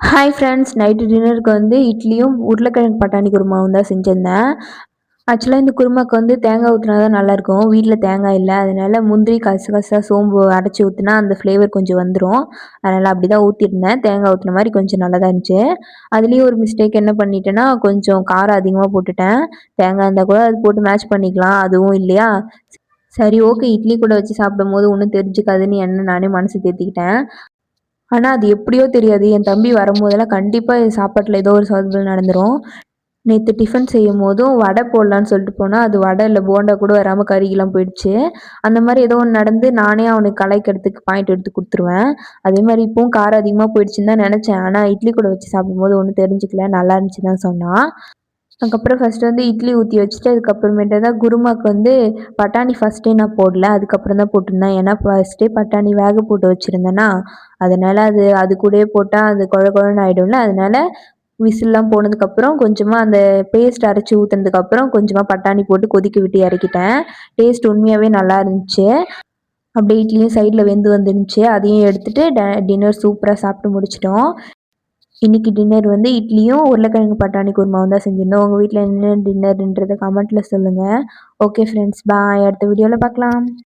Hi friends, night டின்னருக்கு வந்து இட்லியும் உருளைக்கிழங்கு பட்டாணி குருமாவும் தான் செஞ்சிருந்தேன். ஆக்சுவலாக இந்த குருமாக்கு வந்து தேங்காய் ஊற்றினா தான் நல்லாயிருக்கும். வீட்டில் தேங்காய் இல்லை, அதனால முந்திரி கசகசா சோம்பு அரைச்சி ஊற்றினா அந்த ஃப்ளேவர் கொஞ்சம் வந்துடும். அதனால் அப்படி தான் ஊற்றிருந்தேன். தேங்காய் ஊற்றின மாதிரி கொஞ்சம் நல்லா தான் இருந்துச்சு. அதுலேயும் ஒரு மிஸ்டேக் என்ன பண்ணிட்டேன்னா, கொஞ்சம் காரம் அதிகமாக போட்டுட்டேன். தேங்காய் இருந்தால் கூட அது போட்டு மேட்ச் பண்ணிக்கலாம், அதுவும் இல்லையா. சரி, ஓகே, இட்லி கூட வச்சு சாப்பிடும்போது ஒன்றும் தெரிஞ்சுக்காதுன்னு என்ன நானே மனசு தேத்திக்கிட்டேன். ஆனா, அது எப்படியோ தெரியாது, என் தம்பி வரும்போதெல்லாம் கண்டிப்பா என் சாப்பாட்டுல ஏதோ ஒரு சொதப்பல் நடந்துரும். நேத்து டிஃபன் செய்யும்போதும் வடை போடலான்னு சொல்லிட்டு போனா, அது வடை இல்ல போண்டா கூட வராம கருகிலாம் போயிடுச்சு. அந்த மாரி ஏதோ ஒண்ணு நடந்து நானே அவனுக்கு கலாய்க்கிறதுக்கு பாயிண்ட் எடுத்து குடுத்துருவேன். அதே மாரி இப்பவும் காரம் அதிகமா போயிடுச்சுன்னு தான் நெனச்சேன். ஆனா இட்லி கூட வச்சு சாப்பிடும்போது ஒண்ணும் தெரிஞ்சுக்கல. நல்லா இருந்துச்சுன்னு தான் சொன்னான். அதுக்கப்புறம் ஃபர்ஸ்ட்டு வந்து இட்லி ஊத்தி வச்சுட்டு, அதுக்கப்புறமேட்டு தான் குருமாக்கு வந்து பட்டாணி ஃபர்ஸ்ட்டே நான் போடல. அதுக்கப்புறம் தான் போட்டிருந்தேன். ஏன்னா ஃபர்ஸ்ட்டே பட்டாணி வேக போட்டு வச்சிருந்தேனா, அதனால அது அது கூடயே போட்டா அது கொழ கொழன்னு ஆயிடும்ல. அதனால விசில்லாம் போனதுக்கப்புறம் கொஞ்சமா அந்த பேஸ்ட் அரைச்சு ஊத்துனதுக்கப்புறம் கொஞ்சமா பட்டாணி போட்டு கொதிக்க விட்டு இறக்கிட்டேன். டேஸ்ட் உண்மையாவே நல்லா இருந்துச்சு. அப்படியே இட்லியும் சைடுல வெந்து வந்துருந்துச்சு. அதையும் எடுத்துட்டு டின்னர் சூப்பரா சாப்பிட்டு முடிச்சுட்டோம். இன்னைக்கு டின்னர் வந்து இட்லியும், உருளைக்கிழங்கு பட்டாணி குருமாவும் தான் செஞ்சிருந்தோம். உங்க வீட்ல என்ன டின்னர்ன்றத கமெண்ட்ல சொல்லுங்க. ஓகே ஃப்ரெண்ட்ஸ், பாய். அடுத்த வீடியோல பார்க்கலாம்.